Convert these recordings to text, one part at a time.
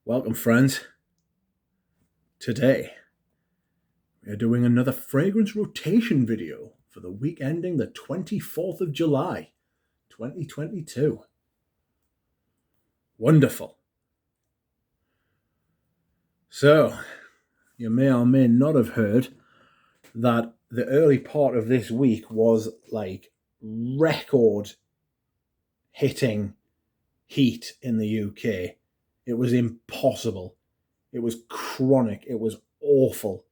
Welcome, friends. Today, we are doing another fragrance rotation video for the week ending the 24th of July, 2022. Wonderful. So, you may or may not have heard that the early part of this week was like record hitting heat in the UK. It was impossible. It was chronic. It was awful.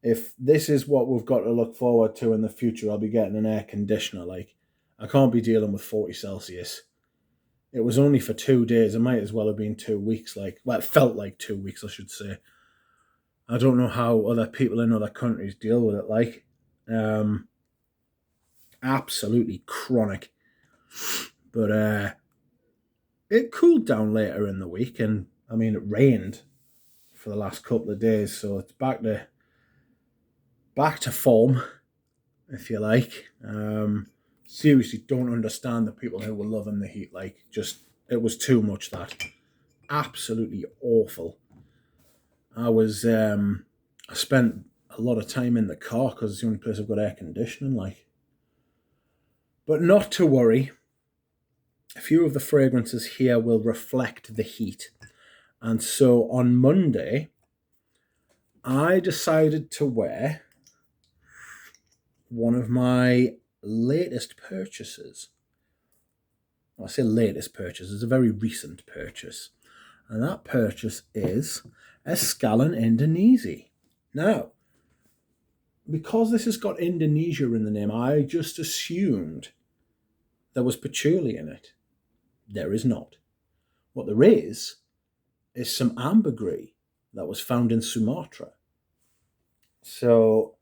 If this is what we've got to look forward to in the future, I'll be getting an air conditioner. Like, I can't be dealing with 40 Celsius. It was only for 2 days. It might as well have been 2 weeks. It felt like 2 weeks, I should say. I don't know how other people in other countries deal with it. Absolutely chronic. But it cooled down later in the week, and I mean, it rained for the last couple of days, so it's back to form, if you like. Seriously, don't understand the people who were loving the heat. It was too much. That absolutely awful. I spent a lot of time in the car because it's the only place I've got air conditioning. But not to worry. A few of the fragrances here will reflect the heat. And so on Monday, I decided to wear one of my latest purchases. Well, I say latest purchase, it's a very recent purchase. And that purchase is Escalant Indonesia. Now, because this has got Indonesia in the name, I just assumed there was patchouli in it. There is not. What there is some ambergris that was found in Sumatra. So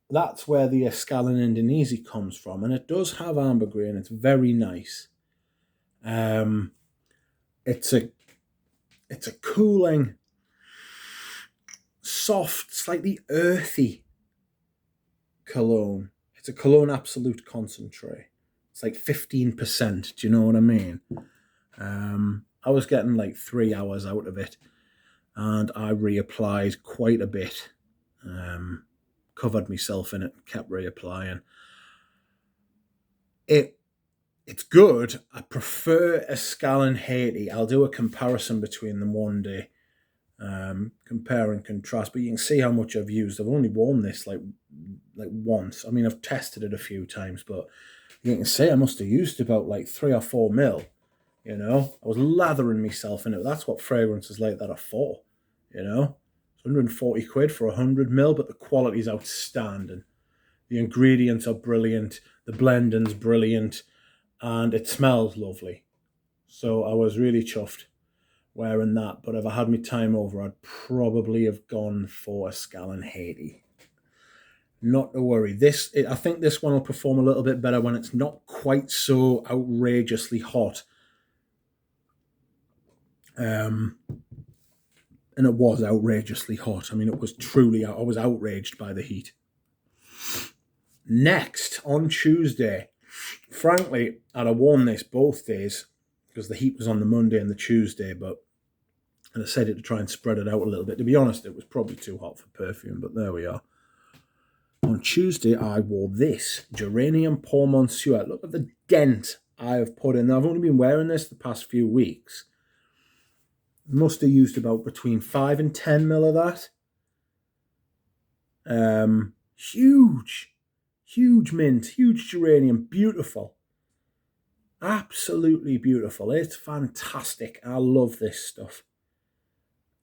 that's where the Escalant Indonesia comes from, and it does have ambergris, and it's very nice. It's a cooling, soft, slightly earthy cologne. It's a cologne absolute concentrate. It's like 15%. Do you know what I mean? I was getting like 3 hours out of it, and I reapplied quite a bit. Covered myself in it, kept reapplying. It's good. I prefer Escalant Haiti. I'll do a comparison between them one day, compare and contrast. But you can see how much I've used. I've only worn this like once. I mean, I've tested it a few times, but you can see I must have used about like 3 or 4 mil. You know, I was lathering myself in it. That's what fragrances like that are for. You know, it's 140 quid for 100 mil, but the quality is outstanding. The ingredients are brilliant. The blending's brilliant. And it smells lovely. So I was really chuffed wearing that. But if I had my time over, I'd probably have gone for Escalant Haiti. Not to worry. I think this one will perform a little bit better when it's not quite so outrageously hot. And it was outrageously hot. I mean, I was outraged by the heat. Next, on Tuesday, frankly, I'd have worn this both days because the heat was on the Monday and the Tuesday, and I decided to try and spread it out a little bit. To be honest, it was probably too hot for perfume, but there we are. On Tuesday, I wore this Geranium Pour Monsieur. Look at the dent I have put in. I've only been wearing this the past few weeks. Must have used about between 5 and 10 mil of that. Huge mint, huge geranium, beautiful. Absolutely beautiful. It's fantastic. I love this stuff.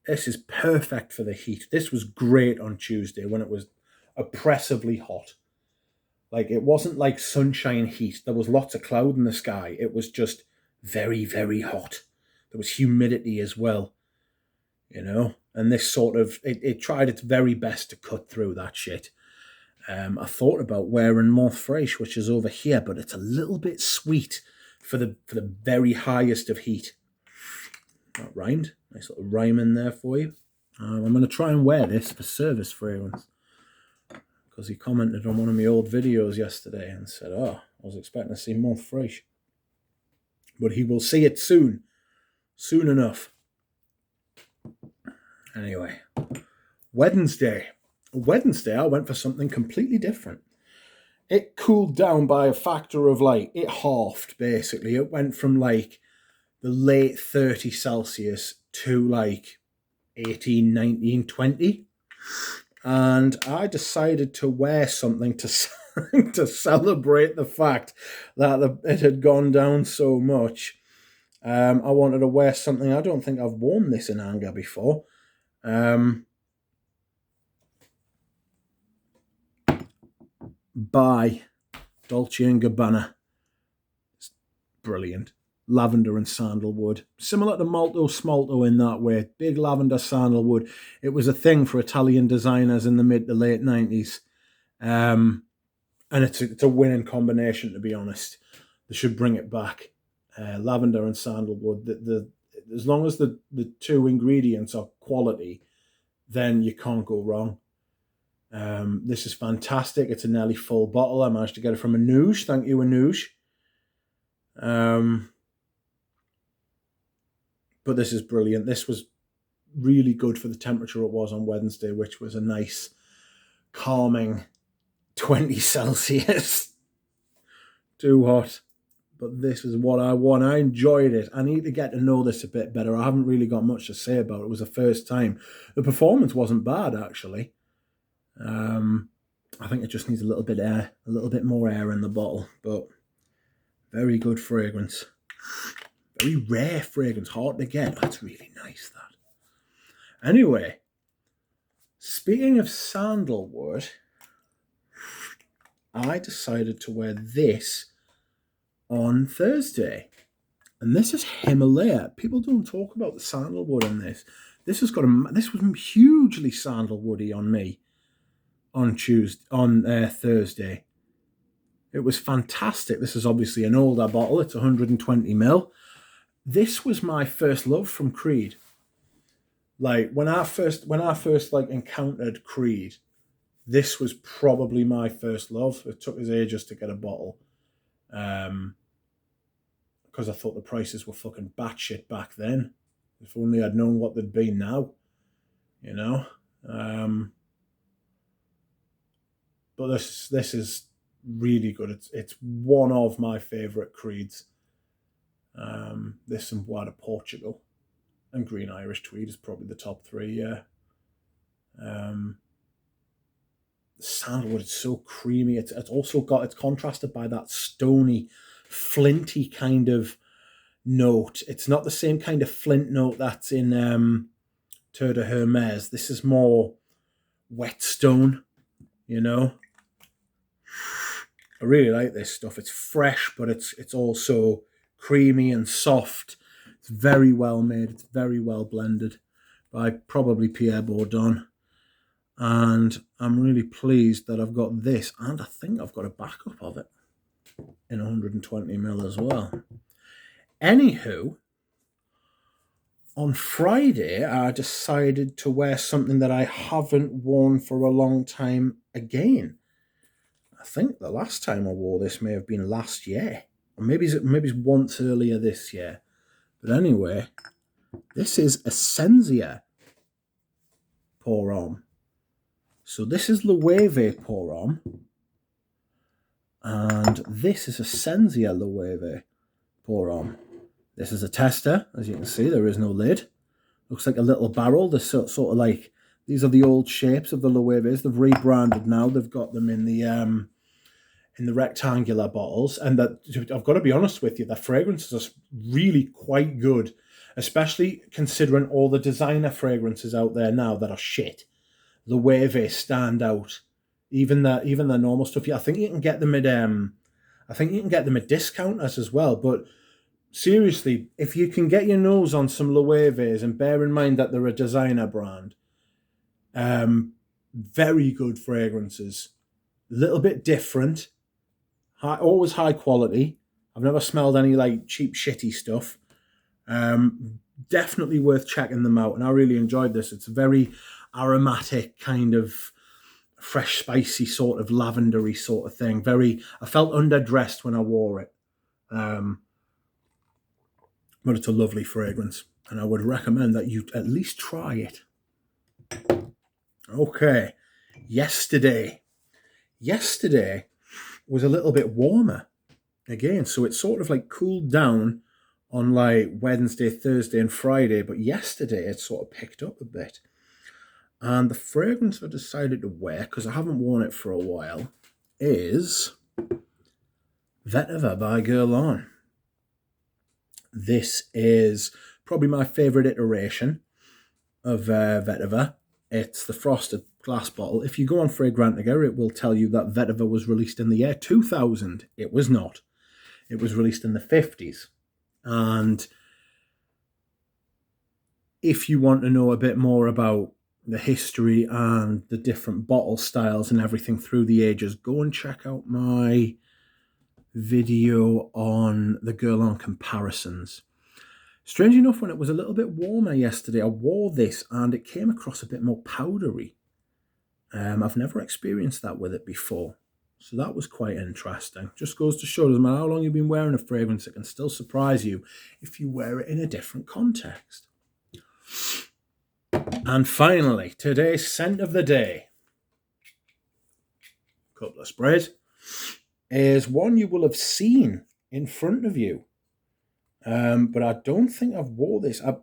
This is perfect for the heat. This was great on Tuesday when it was oppressively hot. It wasn't like sunshine heat. There was lots of cloud in the sky. It was just very, very hot. There was humidity as well, you know, and this it tried its very best to cut through that shit. I thought about wearing Mont Fraîche, which is over here, but it's a little bit sweet for the very highest of heat. That rhymed. Nice little rhyme in there for you. I'm going to try and wear this for service fragrance because he commented on one of my old videos yesterday and said, oh, I was expecting to see Mont Fraîche. But he will see it soon. soon enough. Anyway, Wednesday. Wednesday, I went for something completely different. It cooled down by a factor of like, it halved basically. It went from like the late 30 Celsius to like 18, 19, 20. And I decided to wear something to to celebrate the fact that it had gone down so much. I wanted to wear something. I don't think I've worn this in anger before. By Dolce & Gabbana. It's brilliant. Lavender and sandalwood. Similar to Malto Smalto in that way. Big lavender sandalwood. It was a thing for Italian designers in the mid to late 90s. And it's a winning combination, to be honest. They should bring it back. Lavender and sandalwood. As long as the two ingredients are quality, then you can't go wrong. This is fantastic. It's a nearly full bottle. I managed to get it from Anoush. Thank you, Anoush. But this is brilliant. This was really good for the temperature it was on Wednesday, which was a nice, calming 20 Celsius. Too hot. But this is what I want. I enjoyed it. I need to get to know this a bit better. I haven't really got much to say about it. It was the first time. The performance wasn't bad, actually. I think it just needs a little bit more air in the bottle. But very good fragrance. Very rare fragrance. Hard to get. That's really nice, that. Anyway, speaking of sandalwood, I decided to wear this on Thursday. And this is Himalaya. People don't talk about the sandalwood in this. This was hugely sandalwoody on me on Thursday. It was fantastic. This is obviously an older bottle. It's 120ml. This was my first love from Creed. Like when I first like encountered Creed, this was probably my first love. It took us ages to get a bottle. Because I thought the prices were fucking batshit back then. If only I'd known what they'd be now, you know. But this is really good. It's one of my favourite Creeds. This and Bois Portugal and Green Irish Tweed is probably the top three. Yeah. Sandalwood, it's so creamy. It's also it's contrasted by that stony, flinty kind of note. It's not the same kind of flint note that's in Tour de Hermes. This is more whetstone, you know. I really like this stuff. It's fresh, but it's also creamy and soft. It's very well made. It's very well blended by probably Pierre Bourdon. And I'm really pleased that I've got this, and I think I've got a backup of it in 120ml as well. Anywho, on Friday, I decided to wear something that I haven't worn for a long time again. I think the last time I wore this may have been last year, or maybe it's once earlier this year. But anyway, this is Ascension Pour Homme. So this is Loewe Pour Homme, and this is Ascension Loewe Pour Homme. This is a tester. As you can see, there is no lid. Looks like a little barrel. They're sort of like, these are the old shapes of the Loewe's. They've rebranded now. They've got them in the rectangular bottles. And that, I've got to be honest with you, the fragrances are really quite good, especially considering all the designer fragrances out there now that are shit. Loewe stand out. Even the normal stuff. Yeah, I think you can get them at discounters as well. But seriously, if you can get your nose on some Loewe's, and bear in mind that they're a designer brand, very good fragrances. A little bit different. Always high quality. I've never smelled any like cheap shitty stuff. Definitely worth checking them out, and I really enjoyed this. It's a very aromatic kind of fresh, spicy sort of lavendery sort of thing. I felt underdressed when I wore it. But But it's a lovely fragrance, and I would recommend that you at least try it. Okay, yesterday was a little bit warmer again, so it sort of like cooled down on like Wednesday, Thursday, and Friday, but yesterday it sort of picked up a bit. And the fragrance I decided to wear, because I haven't worn it for a while, is Vetiver by Guerlain. This is probably my favourite iteration of Vetiver. It's the frosted glass bottle. If you go on Fragrantica, it will tell you that Vetiver was released in the year 2000. It was not. It was released in the 50s. And if you want to know a bit more about the history and the different bottle styles and everything through the ages, go and check out my video on the Guerlain comparisons. Strange enough, when it was a little bit warmer yesterday, I wore this and it came across a bit more powdery. I've never experienced that with it before, so that was quite interesting. Just goes to show, doesn't matter how long you've been wearing a fragrance, it can still surprise you if you wear it in a different context. And finally, today's scent of the day, a couple of sprays, is one you will have seen in front of you. But I don't think I've wore this. I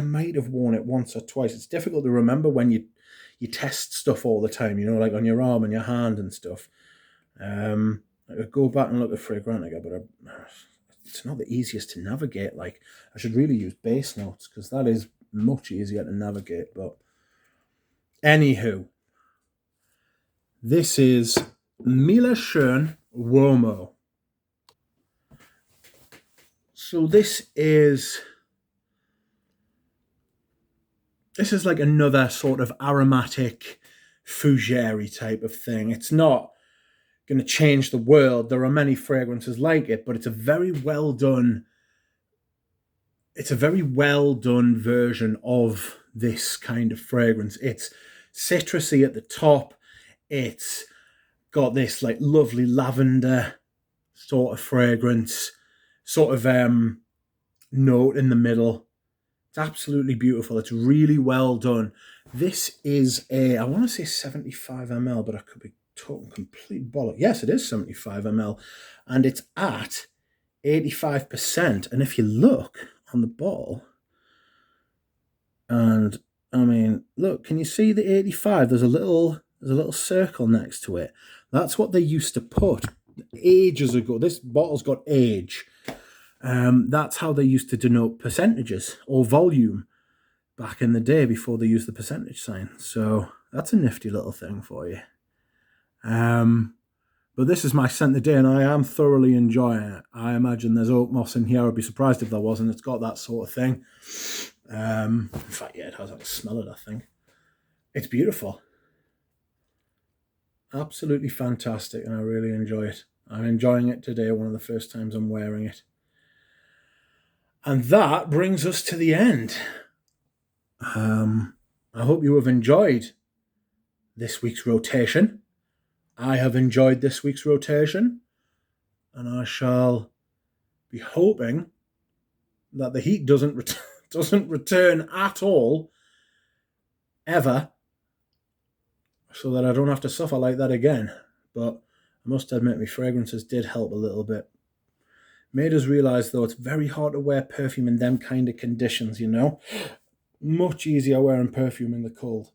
might have worn it once or twice. It's difficult to remember when you test stuff all the time, you know, like on your arm and your hand and stuff. I could go back and look at Fragrantica, but it's not the easiest to navigate. Like, I should really use base notes, because that is much easier to navigate. But anywho, this is Mila schoen womo. So this is like another sort of aromatic fougere type of thing. It's not going to change the world. There are many fragrances like it, but it's a very well done version of this kind of fragrance. It's citrusy at the top. It's got this like lovely lavender sort of fragrance, sort of note in the middle. It's absolutely beautiful. It's really well done. This is I want to say 75 ml, but I could be talking complete bollock. Yes, it is 75 ml, and it's at 85%. And if you look on the bottle, and I mean, look, can you see the 85? There's a little circle next to it. That's what they used to put ages ago. This bottle's got age. That's how they used to denote percentages or volume back in the day, before they used the percentage sign. So that's a nifty little thing for you. But this is my scent of the day, and I am thoroughly enjoying it. I imagine there's oak moss in here. I'd be surprised if there wasn't. It's got that sort of thing. In fact, yeah, it has. I can smell it, I think. It's beautiful. Absolutely fantastic, and I really enjoy it. I'm enjoying it today, one of the first times I'm wearing it. And that brings us to the end. I hope you have enjoyed this week's rotation. I have enjoyed this week's rotation, and I shall be hoping that the heat doesn't return at all, ever, so that I don't have to suffer like that again. But I must admit, my fragrances did help a little bit. Made us realise, though, it's very hard to wear perfume in them kind of conditions, you know. Much easier wearing perfume in the cold.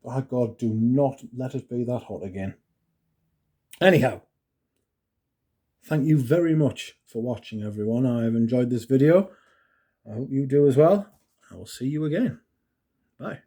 By God, do not let it be that hot again. Anyhow, thank you very much for watching, everyone. I have enjoyed this video. I hope you do as well. I will see you again. Bye.